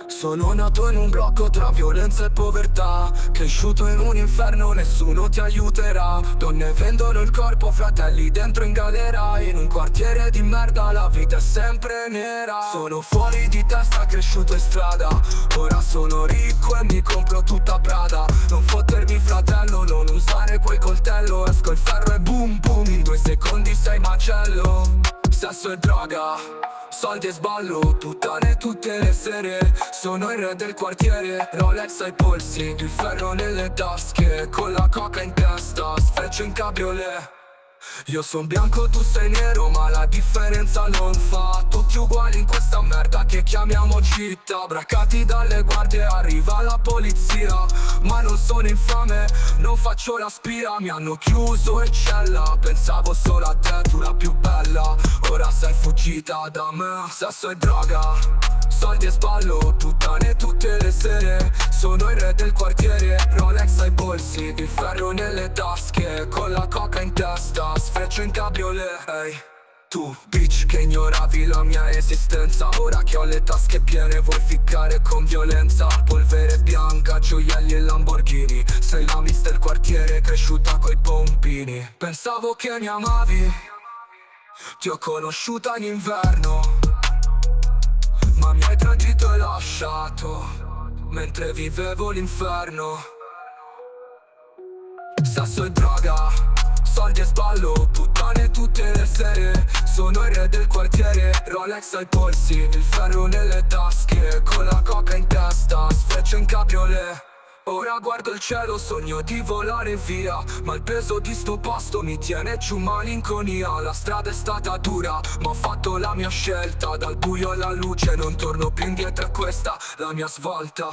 Sono nato in un blocco tra violenza e povertà, cresciuto in un inferno, nessuno ti aiuterà. Donne vendono il corpo, fratelli dentro in galera. In un quartiere di merda la vita è sempre nera. Sono fuori di testa, cresciuto in strada. Ora sono ricco e mi compro tutta Prada. Non fottermi fratello, non usare quel coltello. Esco il ferro e boom boom, in 2 secondi sei macello. Sesso e droga, soldi e sballo, puttane tutte le sere. Sono il re del quartiere, Rolex ai polsi, il ferro nelle tasche, con la coca in testa, sfreccio in cabriolet. Io son bianco, tu sei nero, ma la differenza non fa. Tutti uguali in questa merda che chiamiamo città. Braccati dalle guardie, arriva la polizia. Ma non sono infame, non faccio la spia. Mi hanno chiuso in cella, pensavo solo a te, tu la più bella. Ora sei fuggita da me. Sesso e droga, soldi e sballo, puttane tutte le sere. Sono il re del quartiere, Rolex ai polsi, il ferro nelle tasche, con la coca in testa, sfreccio in cabriolet. Hey, tu bitch che ignoravi la mia esistenza, ora che ho le tasche piene vuoi ficcare con violenza. Polvere bianca, gioielli e Lamborghini, sei la miss del quartiere cresciuta coi pompini. Pensavo che mi amavi, ti ho conosciuta in inverno, ma mi hai tradito e lasciato mentre vivevo l'inferno. Sesso e droga, soldi e sballo, puttane tutte le sere. Sono il re del quartiere, Rolex ai polsi, il ferro nelle tasche, con la coca in testa, sfreccio in cabriolet. Ora guardo il cielo, sogno di volare via, ma il peso di sto posto mi tiene giù malinconia. La strada è stata dura, ma ho fatto la mia scelta. Dal buio alla luce non torno più indietro, è questa la mia svolta.